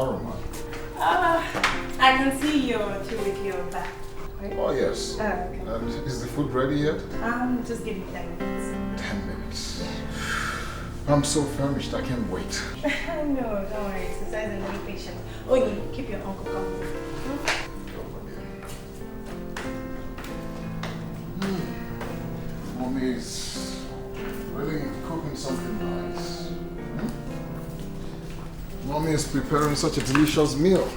aroma. I can see you're through with your bath. Right? Oh, yes. Okay. Is the food ready yet? Just give me 10 minutes. 10 minutes. I'm so famished, I can't wait. No, don't worry. Exercise and be patient. Oh, you keep your uncle company. Mommy is really cooking something nice. Mommy is preparing such a delicious meal.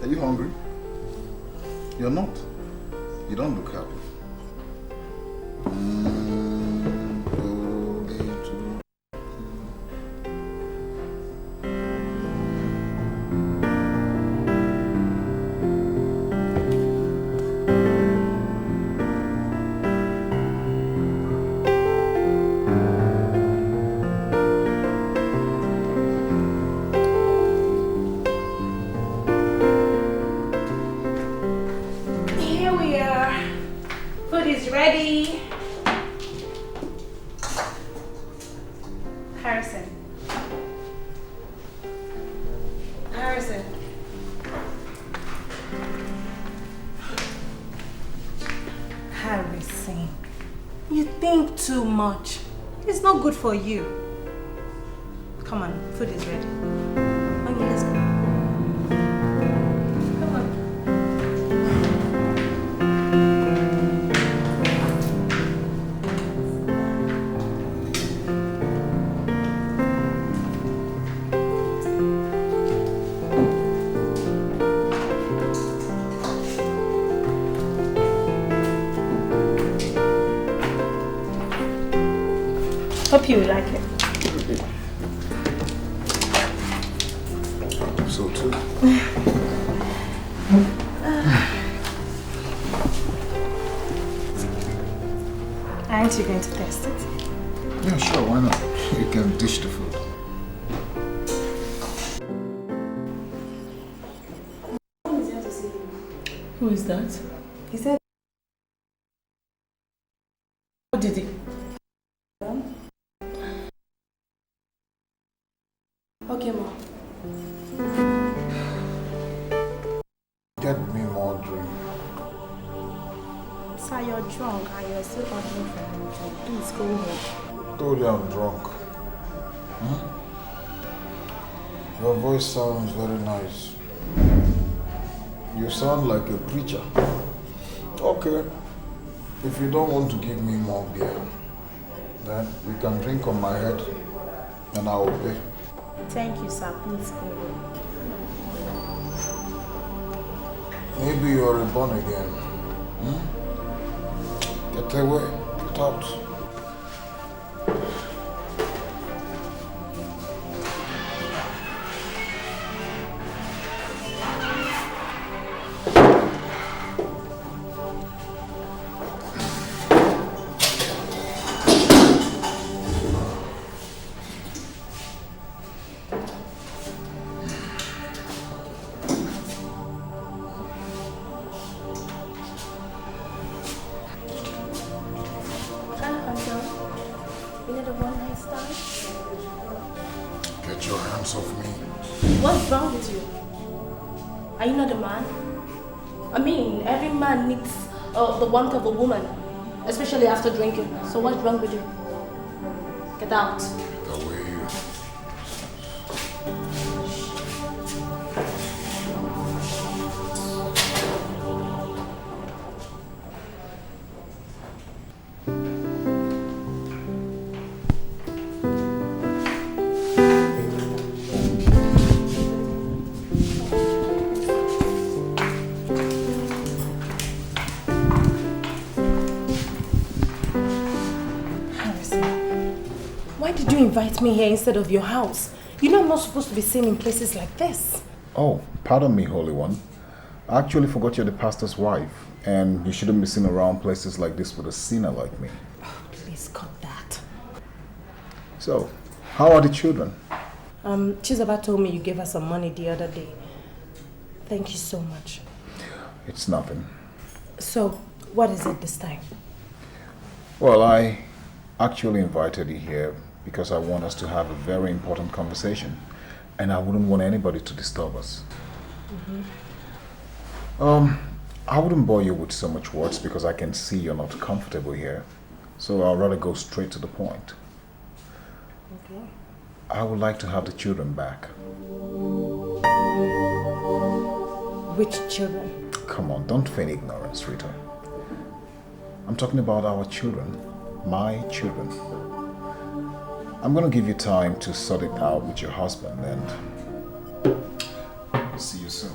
Are you hungry? You're not. You don't look happy. It's not good for you. Come on, food is ready. Okay, let's go. Come on. Hope you will like it. I hope so too. Aren't you going to taste it? Yeah, sure, why not? You can dish the food. Who is that? He said... What did he... Okay, Mom. Get me more drink. Sir, you're drunk and you're still ordering for anything. Please go home. Told you I'm drunk. Your voice sounds very nice. You sound like a preacher. Okay. If you don't want to give me more beer, then we can drink on my head and I will pay. Thank you, sir. Please go. Maybe you're born again. Get away. Get out. What's wrong with you? Are you not a man? I mean, every man needs the warmth of a woman, especially after drinking. So what's wrong with you? Get out. Get away. Invite me here instead of your house. You know I'm not supposed to be seen in places like this. Oh, pardon me, Holy One. I actually forgot you're the pastor's wife, and you shouldn't be seen around places like this with a sinner like me. Oh, please cut that. So, how are the children? Chizaba told me you gave her some money the other day. Thank you so much. It's nothing. So, what is it this time? Well, I actually invited you here because I want us to have a very important conversation and I wouldn't want anybody to disturb us. I wouldn't bore you with so much words because I can see you're not comfortable here. So I'll rather go straight to the point. Okay. I would like to have the children back. Which children? Come on, don't feign ignorance, Rita. I'm talking about our children, my children. I'm gonna give you time to sort it out with your husband and see you soon.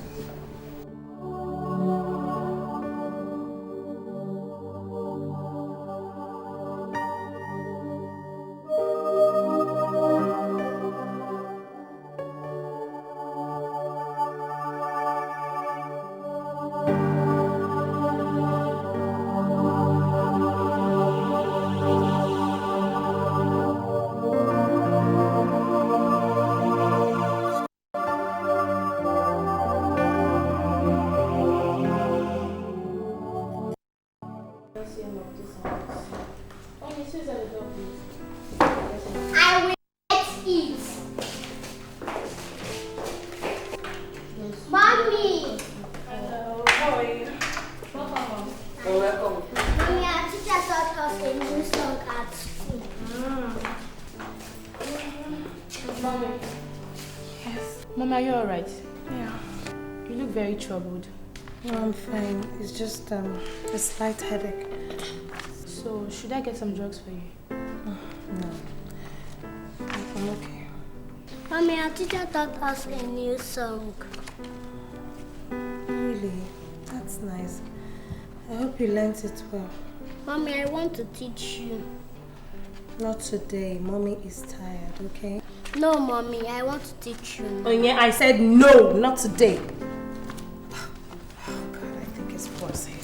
I will eat. Mommy! Hello, how are you? Welcome. You're welcome. Mommy, our teacher taught us a new song at school. Mommy. Yes. Mom, are you alright? Yeah, You look very troubled. no, I'm fine. It's just a slight headache. So, should I get some drugs for you? No, I'm okay. Mommy, our teacher taught us a new song. Really? That's nice. I hope you learnt it well. Mommy, I want to teach you. Not today. Mommy is tired, okay? No, Mommy, I want to teach you. Oh yeah, I said no, not today. Oh God, I think it's worse here.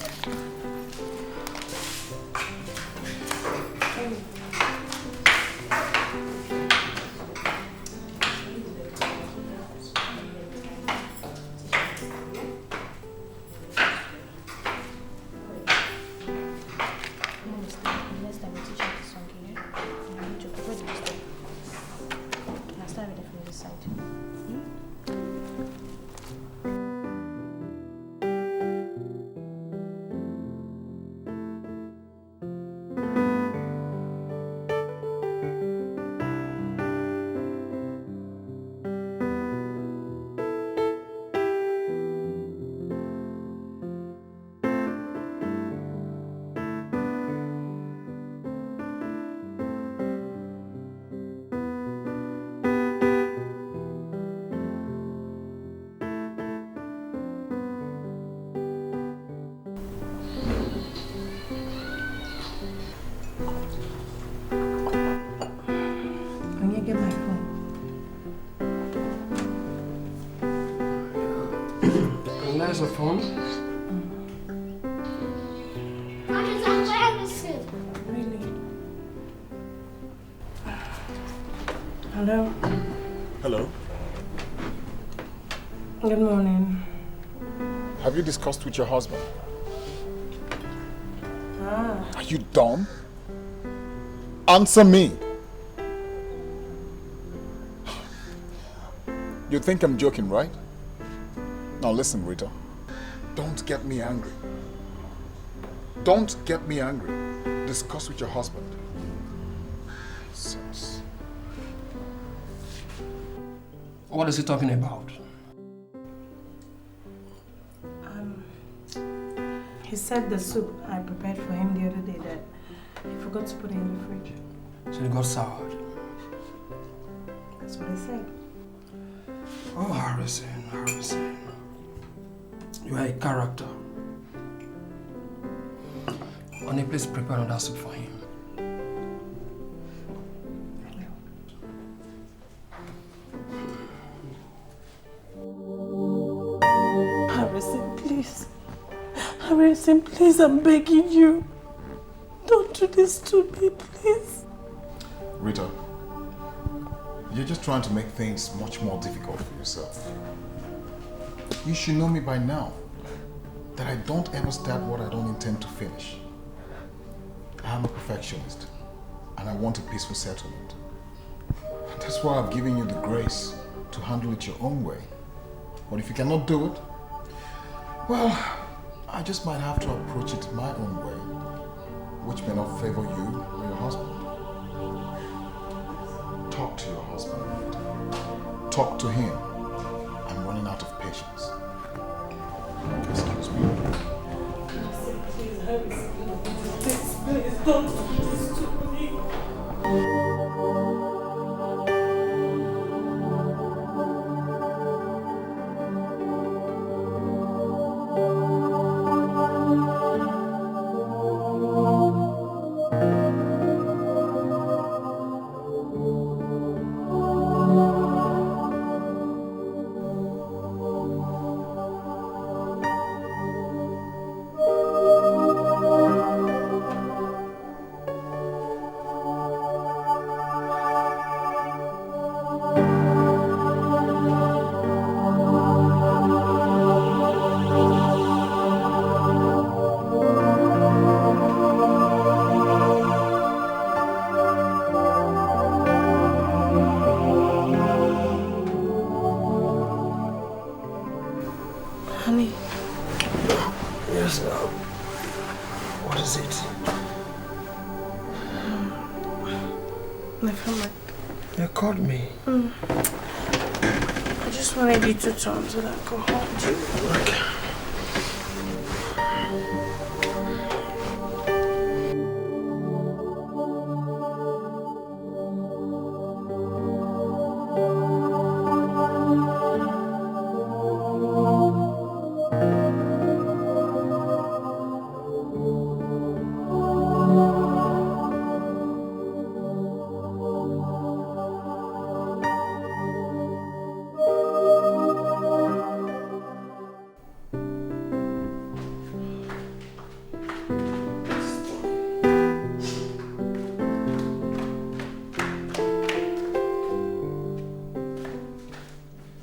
Can you get my phone? And there's a phone. Mommy, I'm very soon. Really? Hello? Hello. Good morning. Have you discussed with your husband? Ah, Are you dumb? Answer me. You think I'm joking, right? Now listen, Rita. Don't get me angry. Don't get me angry. Discuss with your husband. Nonsense. What is he talking about? he said the soup I prepared for him the other day that he forgot to put it in the fridge. So he got soured. That's what he said. Oh, Harrison. You are a character. Honey, please prepare another soup for him. Harrison, please. Harrison, please, I'm begging you. Don't do this to me, please. Rita, you're just trying to make things much more difficult for yourself. You should know me by now, that I don't ever start what I don't intend to finish. I'm a perfectionist, and I want a peaceful settlement. That's why I've given you the grace to handle it your own way. But if you cannot do it, well, I just might have to approach it my own way, which may not favor you or your husband. Talk to your husband. Talk to him. I'm running out of patience. Excuse me. Please, Harrison, please don't do this to me. Honey. Yes, what is it? Never mind. You called me. I just wanted you to turn so that I could hold you.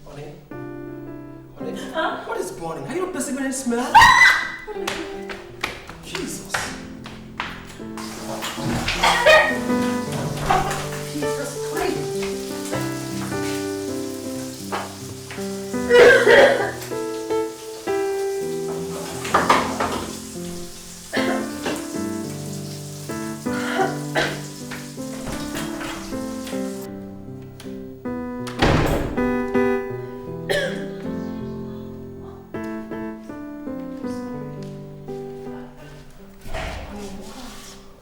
Okay. What is burning? Are you not perceiving any smell? Jesus. Jesus Christ.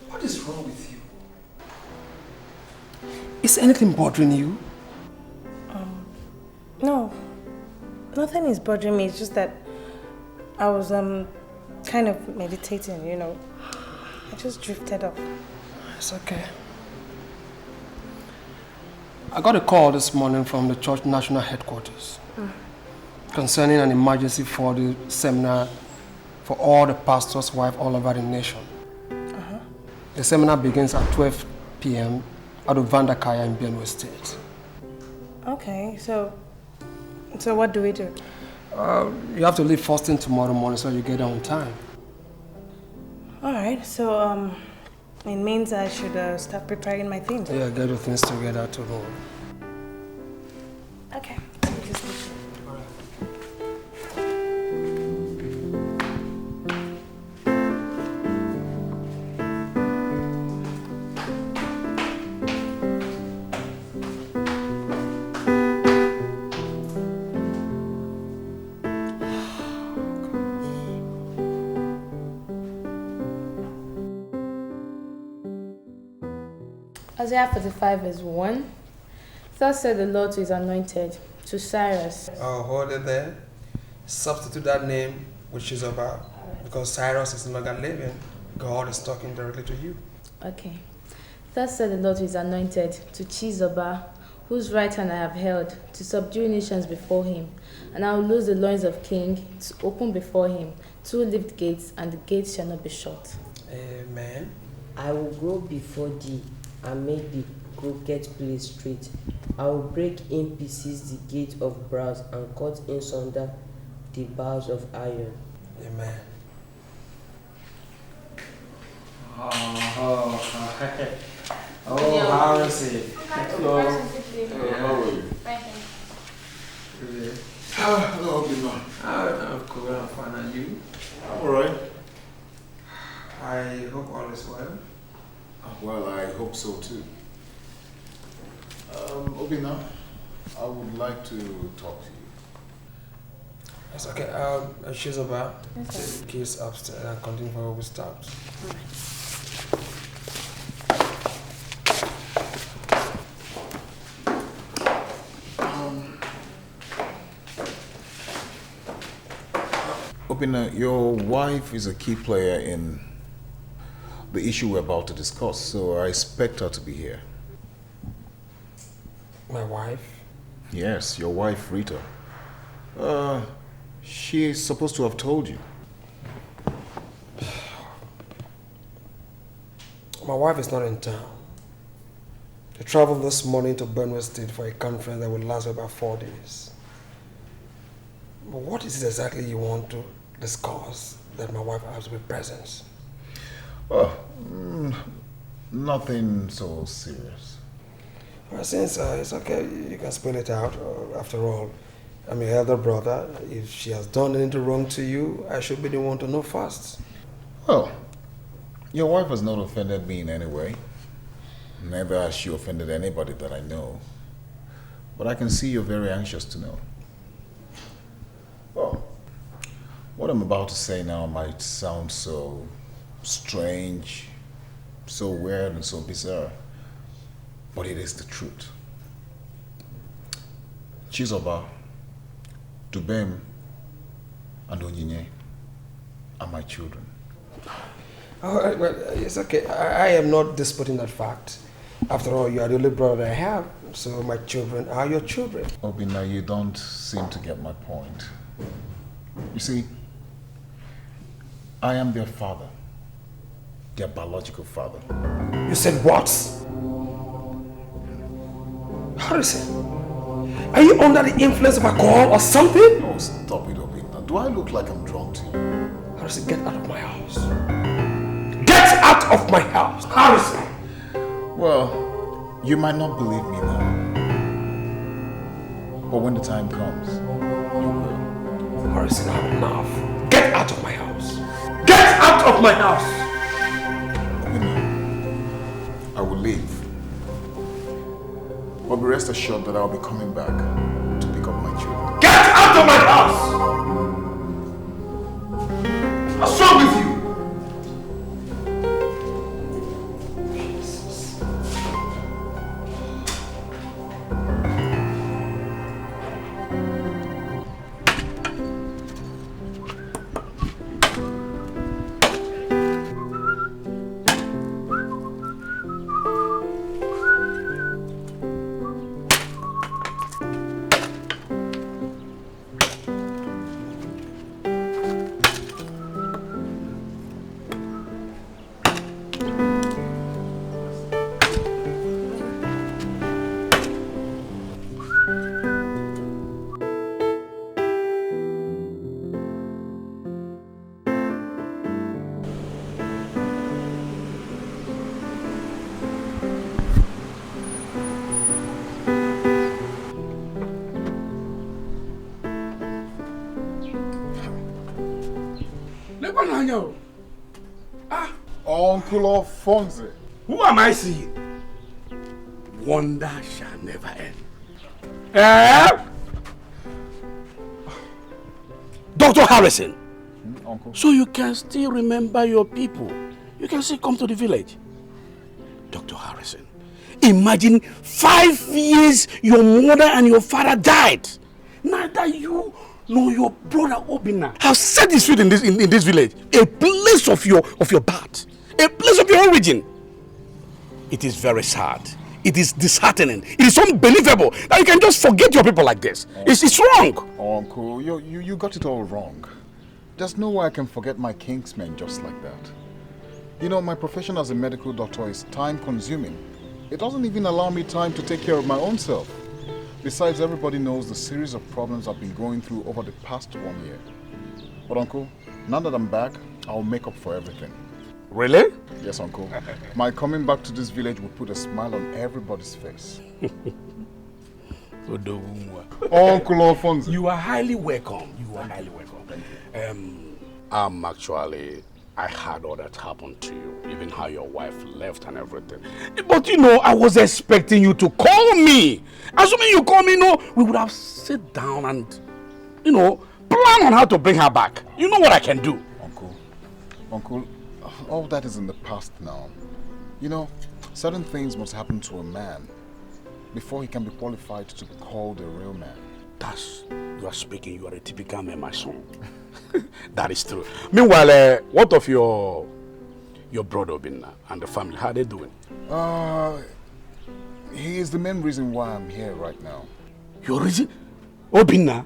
What is wrong with you? Is anything bothering you? No. Nothing is bothering me. It's just that I was kind of meditating, you know. I just drifted off. It's okay. I got a call this morning from the church national headquarters concerning an emergency for the seminar for all the pastors' wives all over the nation. The seminar begins at 12 p.m. at the Vandakaya in Benue State. Okay, so what do we do? You have to leave first thing tomorrow morning so you get there on time. Alright, so it means I should start preparing my things. Yeah, get your things together to go. Okay. Isaiah 45 verse 1. Thus said the Lord to his anointed, to Cyrus. Oh, hold it there. Substitute that name with Chizoba because Cyrus is no longer living. God is talking directly to you. Okay. Thus said the Lord to his anointed, to Chizoba, whose right hand I have held, to subdue nations before him. And I will loose the loins of kings, to open before him 2 lift gates, and the gates shall not be shut. Amen. I will go before thee and make the crooked place straight. I will break in pieces the gate of brass and cut in sunder the bars of iron. Amen. Oh, how is it? Hello. How are you? Fine, thanks. Hello, Obina. I'm cool, I'm fine, and you? I'm alright. I hope all is well. Well, I hope so too. Obina, I would like to talk to you. It's okay. She's about the keys upstairs and continue where we stopped. Obina, your wife is a key player in the issue we're about to discuss, so I expect her to be here. My wife? Yes, your wife, Rita. She is supposed to have told you. My wife is not in town. They traveled this morning to Benue State for a conference that will last about 4 days. But what is it exactly you want to discuss that my wife has to be present? Oh, nothing so serious. Well, since it's okay, you can spell it out. After all, I'm your elder brother. If she has done anything wrong to you, I should be the one to know first. Well, your wife has not offended me in any way. Never has she offended anybody that I know. But I can see you're very anxious to know. Well, what I'm about to say now might sound so strange, so weird and so bizarre, but it is the truth. Chizoba, Dubem, and Onyinye are my children. All right, well, it's okay. I am not disputing that fact. After all, you are the only brother I have, so my children are your children. Obina, you don't seem to get my point. You see, I am their father, their biological father. You said what? Harrison, are you under the influence of alcohol or something? Oh, stop it, Obina. Do I look like I'm drunk to you? Harrison, get out of my house. Get out of my house, Harrison! Well, you might not believe me now, but when the time comes, you will. Harrison, I have enough. Get out of my house. Get out of my house! I will leave. But be rest assured that I'll be coming back to pick up my children. Get out of my house! What's wrong with you? Uncle Alphonse. Who am I seeing? Wonder shall never end. Eh? Dr. Harrison. Uncle? So you can still remember your people. You can still come to the village. Dr. Harrison, imagine 5 years your mother and your father died. Neither you nor your brother Obina have set his feet in this village. A place of your birth. A place of your origin. It is very sad. It is disheartening. It is unbelievable that you can just forget your people like this. It's wrong. Uncle, you got it all wrong. There's no way I can forget my kinsmen just like that. You know, my profession as a medical doctor is time consuming. It doesn't even allow me time to take care of my own self. Besides, everybody knows the series of problems I've been going through over the past 1 year. But Uncle, now that I'm back, I'll make up for everything. Really? Yes, Uncle. My coming back to this village will put a smile on everybody's face. Uncle Alfonso. You are highly welcome. You are highly welcome. I heard all that happened to you, even how your wife left and everything. But I was expecting you to call me. Assuming you call me, we would have sit down and, plan on how to bring her back. You know what I can do. Uncle, all that is in the past now. Certain things must happen to a man before he can be qualified to be called a real man. You are speaking, you are a typical man, my son. That is true. Meanwhile, what of your brother Obinna and the family? How are they doing? He is the main reason why I'm here right now. Your reason? Obinna?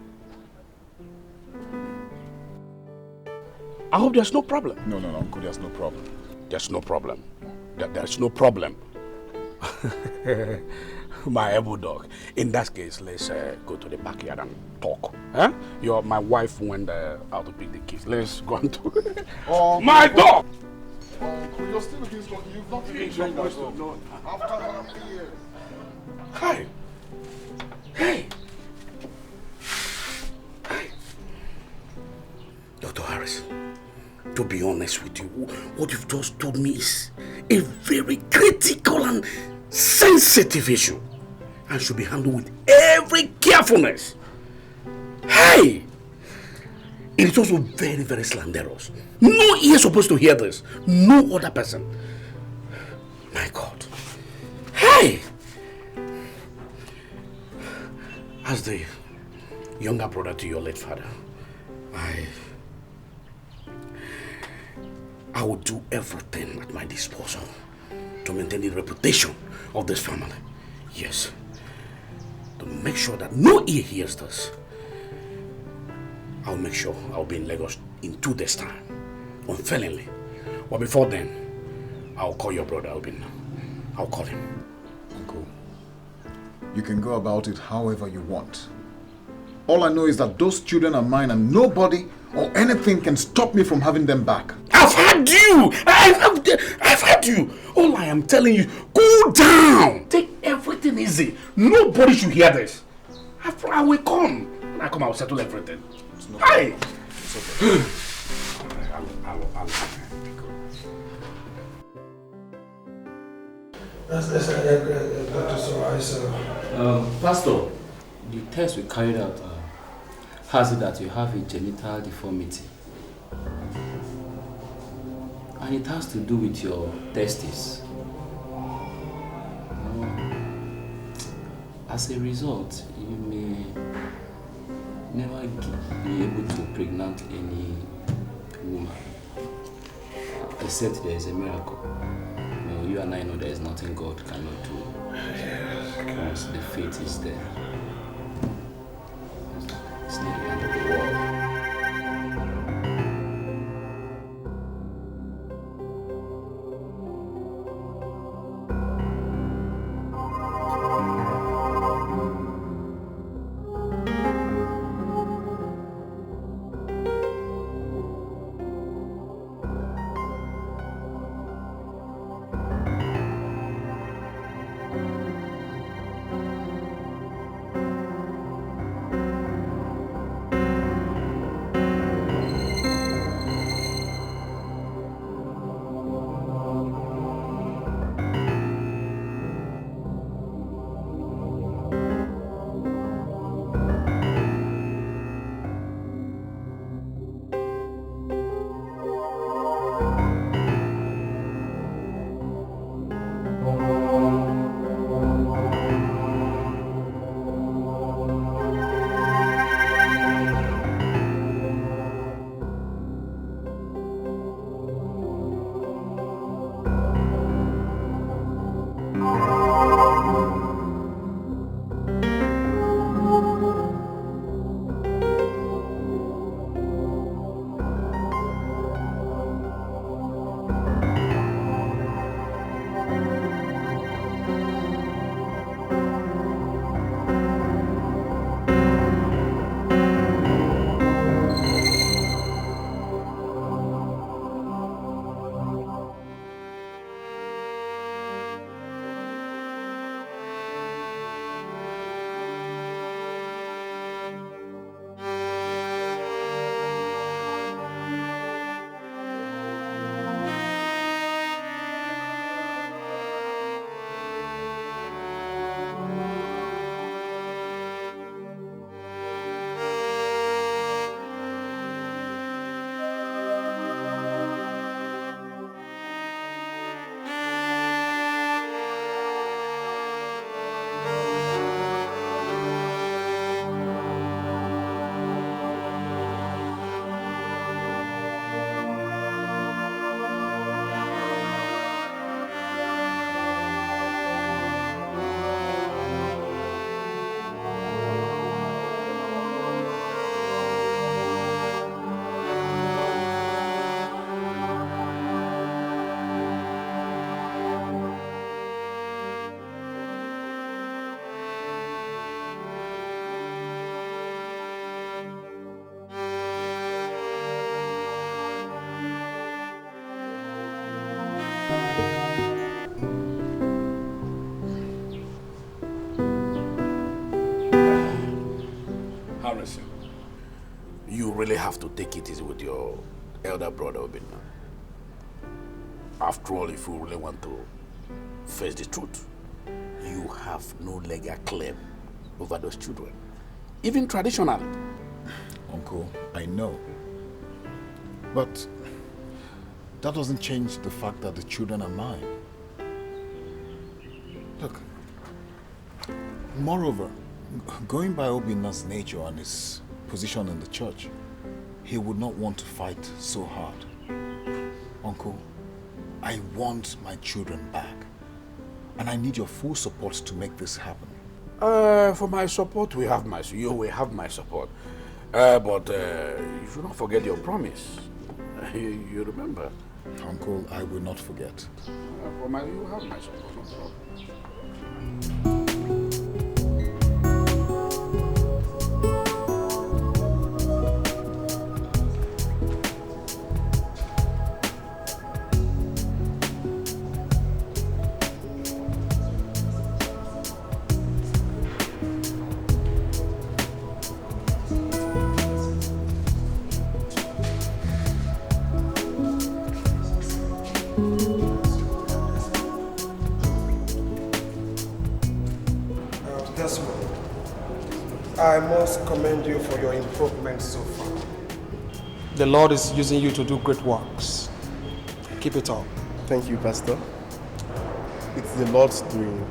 I hope there's no problem. No, Uncle, there's no problem. There's no problem. There's no problem. My elbow dog. In that case, let's go to the backyard and talk. Huh? My wife went out to pick the kids. Let's go and talk. My dog! Uncle, you're still against God. You've not even joined us. No. After how many years? Hey! Dr. Harris, to be honest with you, what you've just told me is a very critical and sensitive issue and should be handled with every carefulness. Hey! It is also very, very slanderous. No ear is supposed to hear this. No other person. My God. Hey! As the younger brother to your late father, I will do everything at my disposal to maintain the reputation of this family. Yes. To make sure that no ear hears this. I'll make sure I'll be in Lagos in 2 days' time. Unfailingly. But before then, I'll call your brother Albin. I'll call him. Uncle, you can go about it however you want. All I know is that those children are mine and nobody or anything can stop me from having them back. I've had you! I've had you! All I am telling you, cool down! Take everything easy. Nobody should hear this. I will come. When I come, I'll settle everything. Hi! It's okay. I'll Pastor, the test we carried out has it that you have a genital deformity. And it has to do with your testes. As As a result, you may never be able to pregnant any woman, except there is a miracle. No, you and I know there is nothing God cannot do. Once the faith is there, it's not the end of the world. Harrison, you really have to take it easy with your elder brother, Obinna. After all, if you really want to face the truth, you have no legal claim over those children, even traditionally. Uncle, I know. But that doesn't change the fact that the children are mine. Look, moreover, going by Obinna's nature and his position in the church, he would not want to fight so hard. Uncle, I want my children back. And I need your full support to make this happen. For my support, you will have my support. But you should not forget your promise. You remember? Uncle, I will not forget. You have my support, no problem. I must commend you for your improvement so far. The Lord is using you to do great works. Keep it up. Thank you, Pastor. It's the Lord's doing,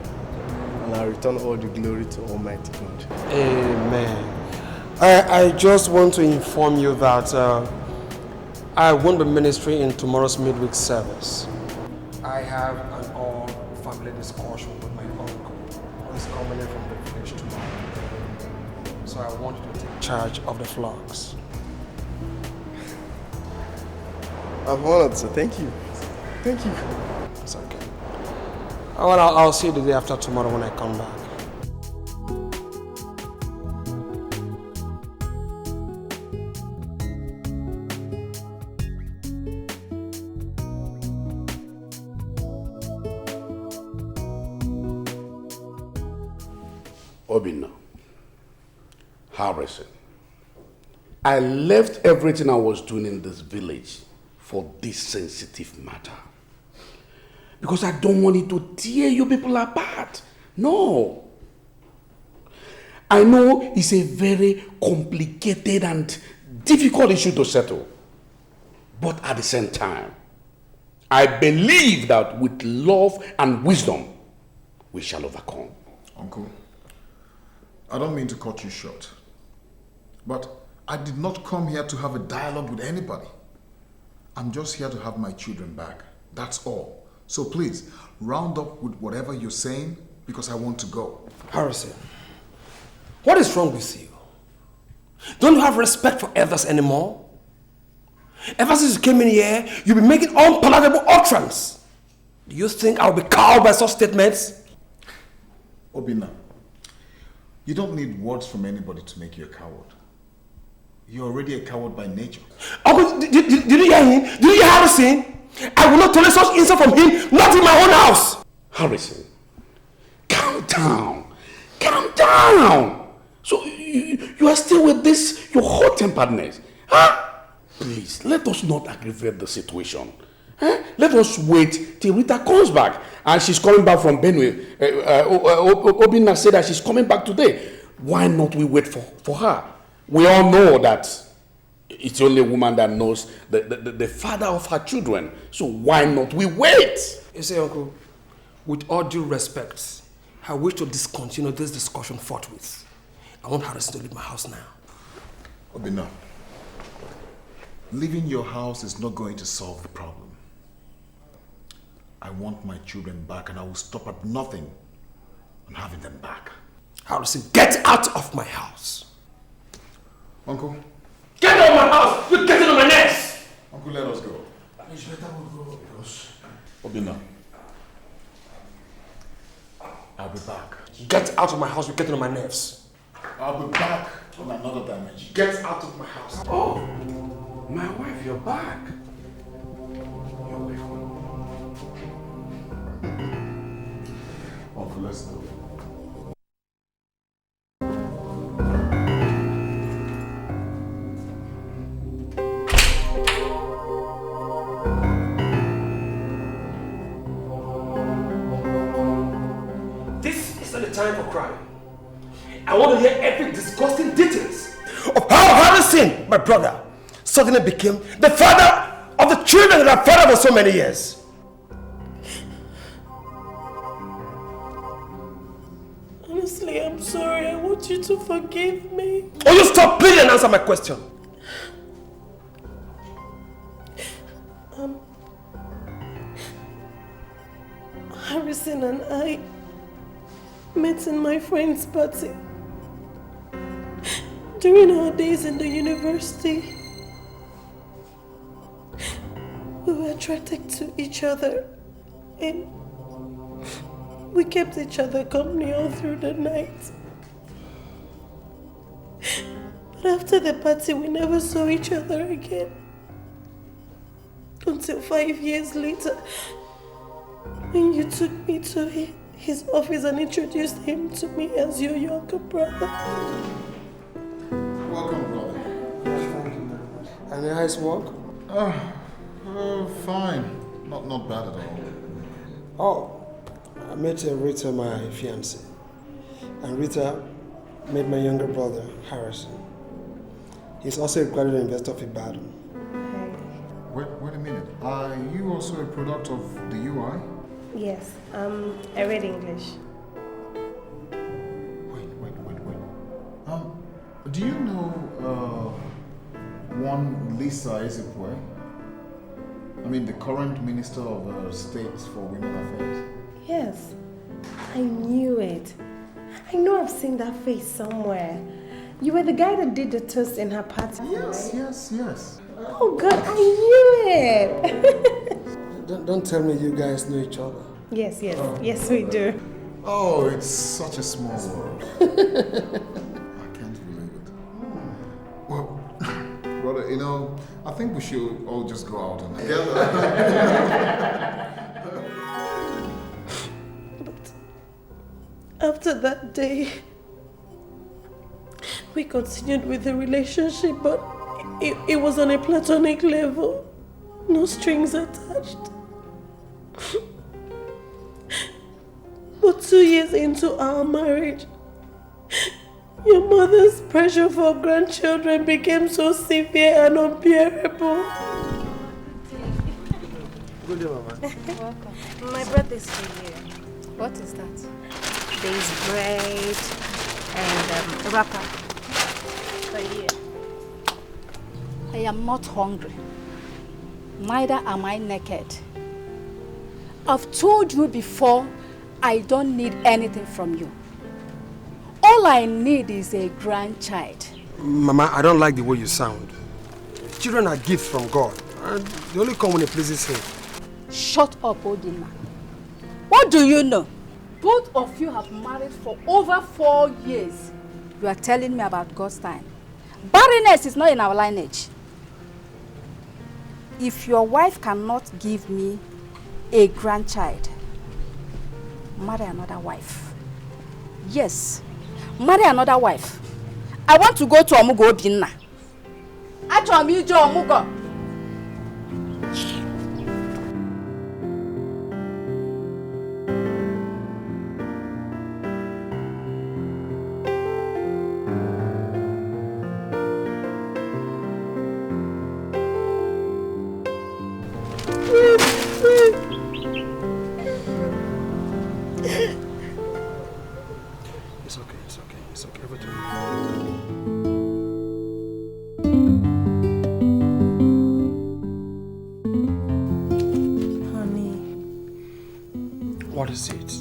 and I return all the glory to Almighty God. Amen. I just want to inform you that I won't be ministering in tomorrow's midweek service. I have an all-family discussion with my uncle who is coming in from the village tomorrow. So I want you to take charge of the flocks. I'm honored, sir. Thank you. Thank you. It's okay. Well, I'll see you the day after tomorrow when I come back. Obinna, Harrison, I left everything I was doing in this village for this sensitive matter. Because I don't want it to tear you people apart. No. I know it's a very complicated and difficult issue to settle. But at the same time, I believe that with love and wisdom, we shall overcome. Uncle, I don't mean to cut you short, but I did not come here to have a dialogue with anybody. I'm just here to have my children back. That's all. So please, round up with whatever you're saying, because I want to go. Harrison, what is wrong with you? Don't you have respect for elders anymore? Ever since you came in here, you've been making unpalatable utterance. Do you think I'll be cowed by such statements? Obinna, you don't need words from anybody to make you a coward. You're already a coward by nature. Uncle, did you hear him? Did you hear Harrison? I will not tolerate such insult from him, not in my own house. Harrison, calm down. Calm down. So you are still with this, your hot-temperedness. Huh? Please, let us not aggravate the situation. Huh? Let us wait till Rita comes back. And she's coming back from Benue. Obinna said that she's coming back today. Why not we wait for her? We all know that it's only a woman that knows the father of her children. So why not we wait? You see, Uncle, with all due respect, I wish to discontinue this discussion forthwith. I want Harrison to leave my house now. Obinna, leaving your house is not going to solve the problem. I want my children back, and I will stop at nothing on having them back. Harrison, get out of my house. Uncle? Get out of my house! You're getting on my nerves! Uncle, let us go. It's better we'll go because... Obinna, I'll be back. Get out of my house, you're getting on my nerves. I'll be back on another dimension. Get out of my house. Oh, my wife, you're back. You're welcome. Uncle, let's go. time for crying. I want to hear every disgusting details of how Harrison, my brother, suddenly became the father of the children that I've fathered for so many years. Honestly, I'm sorry. I want you to forgive me. Will you stop pleading and answer my question? Harrison and I met in my friend's party during our days in the university. We were attracted to each other and we kept each other company all through the night. But after the party, we never saw each other again. Until 5 years later, when you took me to his office and introduced him to me as your younger brother. Welcome, brother. And the nice work? Fine. Not bad at all. Oh, I met Rita, my fiancée. And Rita met my younger brother, Harrison. He's also a graduate investor of Ibadan. Wait a minute. Are you also a product of the UI? Yes, I read English. Wait. Do you know one Lisa Ezekwe? I mean, the current Minister of State for Women Affairs? Yes, I knew it. I know I've seen that face somewhere. You were the guy that did the toast in her party. Yes. Oh God, I knew it. Don't tell me you guys know each other. Yes, we do. Oh, it's such a small world. I can't believe it. Well, brother, I think we should all just go out and together. But after that day, we continued with the relationship, but it was on a platonic level. No strings attached. But 2 years into our marriage, your mother's pressure for grandchildren became so severe and unbearable. Good day, Mama. Welcome. My birthday's for you. What is that? There's bread and a wrapper for you. I am not hungry. Neither am I naked. I've told you before, I don't need anything from you. All I need is a grandchild. Mama, I don't like the way you sound. Children are gifts from God, and they only come when it pleases Him. Shut up, Odina. What do you know? Both of you have married for over 4 years. You are telling me about God's time. Barrenness is not in our lineage. If your wife cannot give me a grandchild, marry another wife. Yes, marry another wife. I want to go to Omugo Obinna. Achọrọ m ije Omugo. It's okay, everything. Honey. What is it?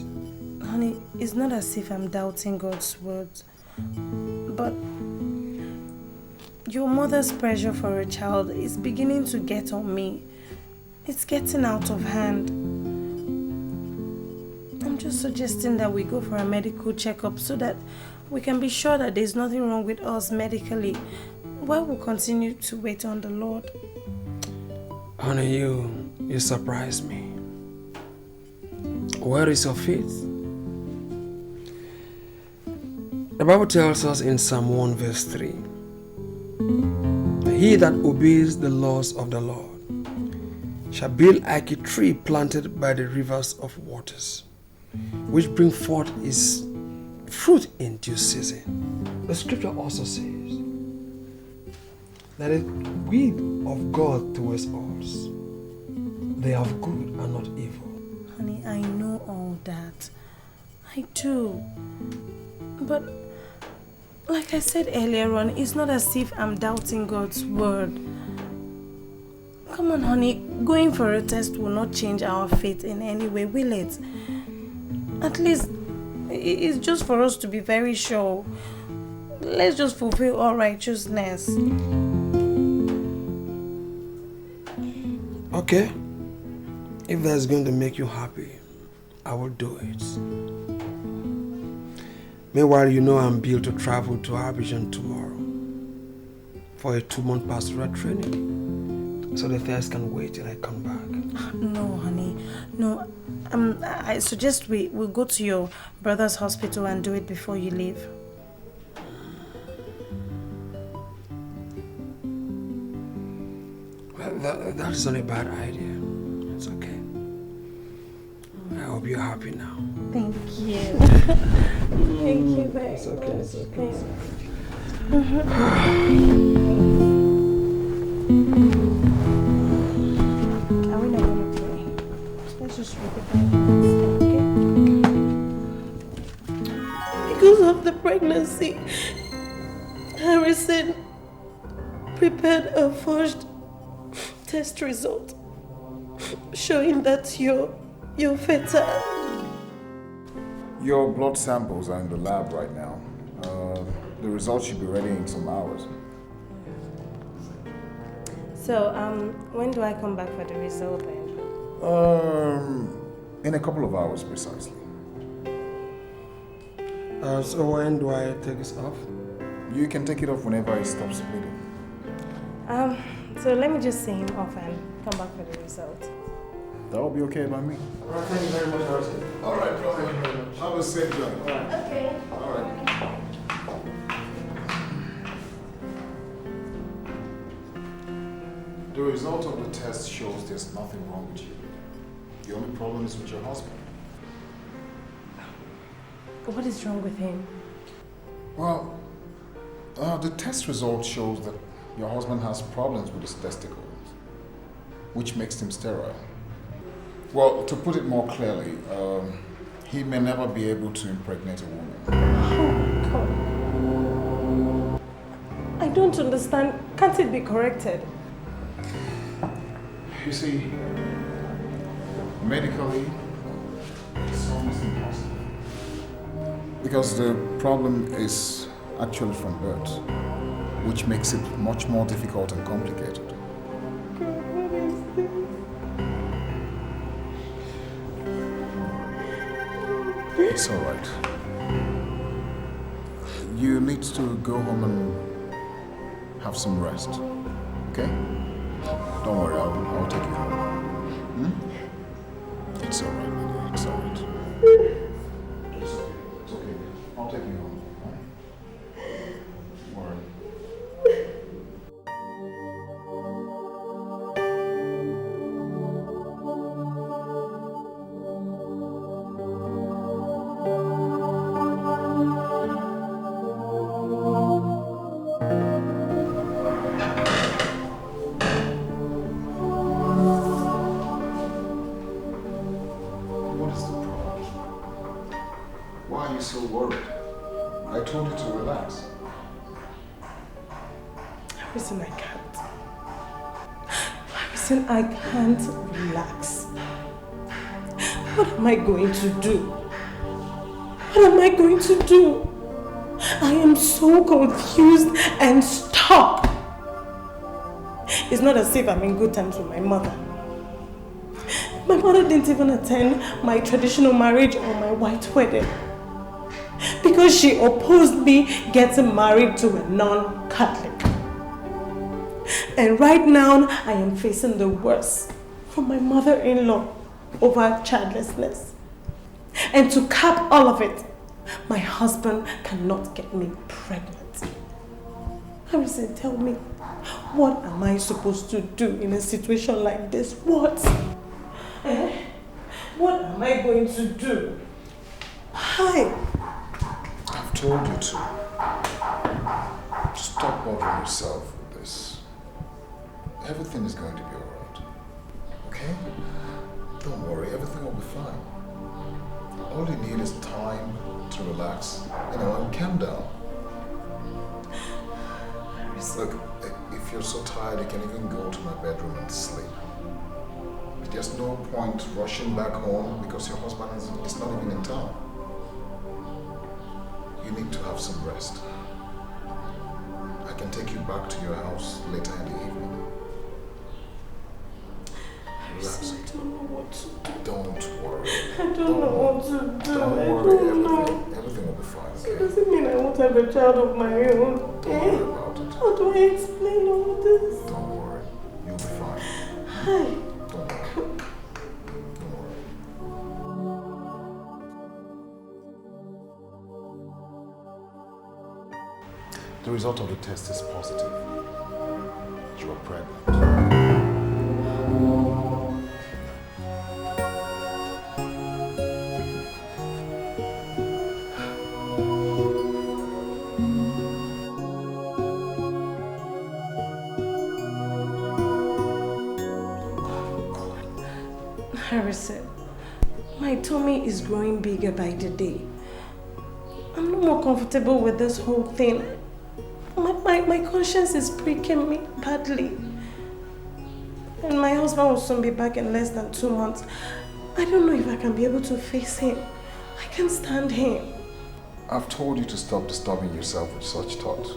Honey, it's not as if I'm doubting God's words, but your mother's pressure for a child is beginning to get on me. It's getting out of hand. I'm just suggesting that we go for a medical checkup so that we can be sure that there's nothing wrong with us medically while we continue to wait on the Lord. Honey, you surprise me. Where is your faith? The Bible tells us in Psalm 1 verse 3, he that obeys the laws of the Lord shall be like a tree planted by the rivers of waters, which bring forth its fruit in due season. The scripture also says that the will of God towards us, they are good and not evil. Honey, I know all that. I do. But like I said earlier on, it's not as if I'm doubting God's word. Come on, honey. Going for a test will not change our faith in any way, will it? At least, it's just for us to be very sure. Let's just fulfill all righteousness. Okay. If that's going to make you happy, I will do it. Meanwhile, you know I'm built to travel to Abidjan tomorrow for a 2-month pastoral training. So the test can wait till I come back. No, honey. No. I suggest we'll go to your brother's hospital and do it before you leave. Well, that is not a bad idea. It's okay. I hope you're happy now. Thank you. Thank you very much. It's okay, it's okay. It's Are we not going to pray? Let's just read the Bible instead, okay? Because of the pregnancy, Harrison prepared a forged test result showing that you're fertile. Your blood samples are in the lab right now. The results should be ready in some hours. So, when do I come back for the result then? In a couple of hours precisely. So when do I take this off? You can take it off whenever it stops bleeding. So let me just see him off and come back for the result. That will be okay by me. All right, thank you very much, Harrison. All right, brother. Have a safe journey. Okay. All right. The result of the test shows there's nothing wrong with you. The only problem is with your husband. What is wrong with him? Well, the test result shows that your husband has problems with his testicles, which makes him sterile. Well, to put it more clearly, he may never be able to impregnate a woman. Oh, God. I don't understand. Can't it be corrected? You see, medically, it's almost impossible. Because the problem is actually from birth, which makes it much more difficult and complicated. It's all right. You need to go home and have some rest, okay? Don't worry, I'll take you home. It's all right, my dear. It's all right. It's okay. It's okay. I'll take you home. Don't worry. I can't relax. What am I going to do? What am I going to do? I am so confused and stuck. It's not as if I'm in good terms with my mother. My mother didn't even attend my traditional marriage or my white wedding because she opposed me getting married to a non-Catholic. And right now, I am facing the worst from my mother-in-law over childlessness. And to cap all of it, my husband cannot get me pregnant. Harrison, tell me, what am I supposed to do in a situation like this? What? What am I going to do? Hi. told you to stop bothering yourself with this. Everything is going to be alright. Okay? Don't worry, everything will be fine. All you need is time to relax, and calm down. Look, if you're so tired, you can even go to my bedroom and sleep. There's no point rushing back home because your husband is not even in town. You need to have some rest. I can take you back to your house later in the evening. Relax. I don't know what to do. Don't worry. I don't know what to do. Don't worry. Everything will be fine. So does it mean I won't have a child of my own? Don't worry about it. How do I explain all this? Don't worry. You'll be fine. Hi. Don't worry. The result of the test is positive. You are pregnant. Harrison, my tummy is growing bigger by the day. I'm no more comfortable with this whole thing. My conscience is pricking me badly. And my husband will soon be back in less than 2 months. I don't know if I can be able to face him. I can't stand him. I've told you to stop disturbing yourself with such thoughts.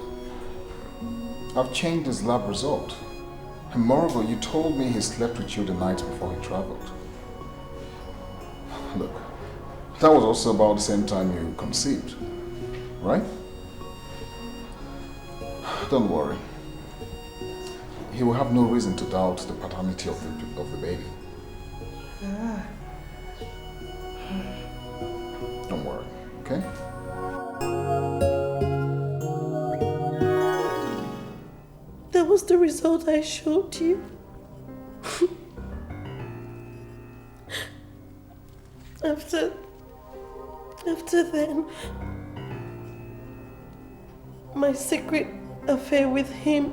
I've changed his lab result. And moreover, you told me he slept with you the night before he traveled. Look, that was also about the same time you conceived, right? Don't worry. He will have no reason to doubt the paternity of the baby. Ah. Don't worry, okay? That was the result I showed you. After then, my secret affair with him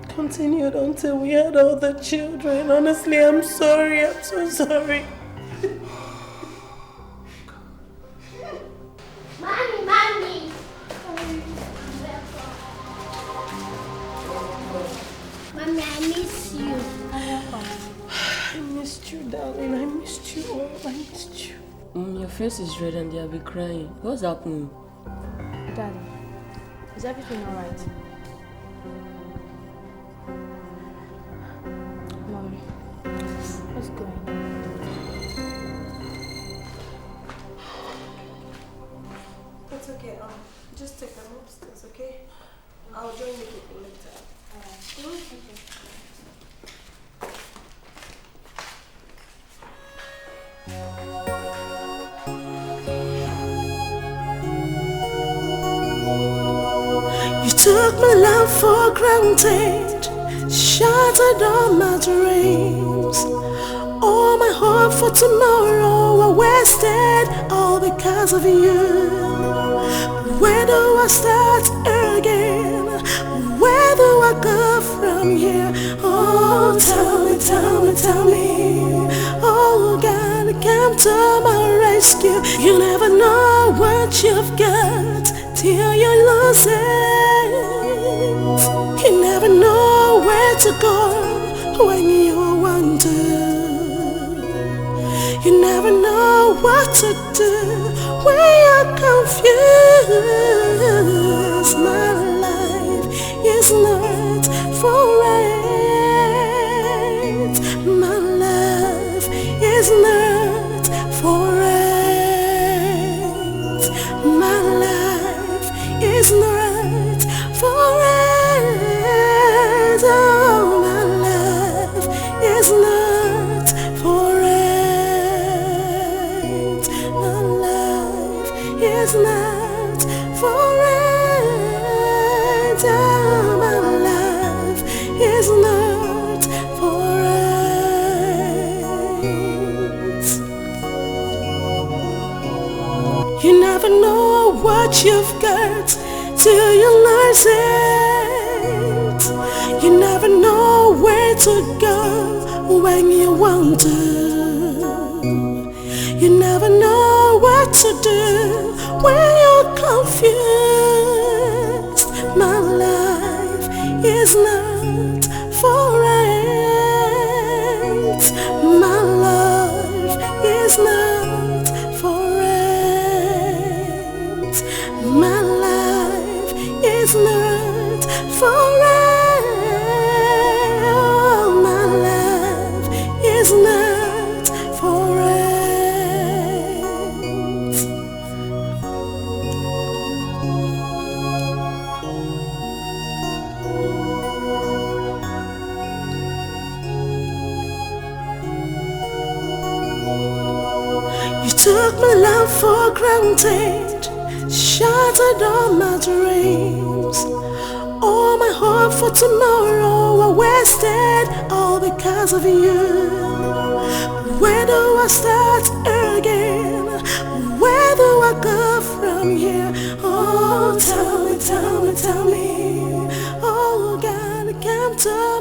continued until we had all the children. Honestly, I'm sorry. I'm so sorry. Mommy! Mommy, I miss you. I missed you, darling. I missed you all. I missed you. Your face is red and you'll be crying. What's happening? Daddy, is everything alright? Mommy, what's going on? It's okay. Just take them upstairs, okay? I'll join the people later. Alright. Okay. You took my love for granted, shattered all my dreams. All my hope for tomorrow were wasted, all because of you. Where do I start again? Where do I go from here? Oh, tell me, tell me, tell me. Oh, God, come to my rescue. You never know what you've got till you lose it. You never know where to go when you want to. You never know what to do when you're confused. My life is not for it. My life is not for it. My life is not for it. Oh, my life is not for it. My life is not for it. Oh, my life is not for it. You never know what you've got heart till you lose it. You never know where to go when you want to. You never know what to do when you're confused. My life is not for it. My life is not for it. My life is not for it. My life is not for it. You took my love for granted, shattered all my dreams. All my hope for tomorrow I wasted all because of you. Where do I start again? Where do I go from here? Oh, tell me, tell me, tell me. Oh, God, come to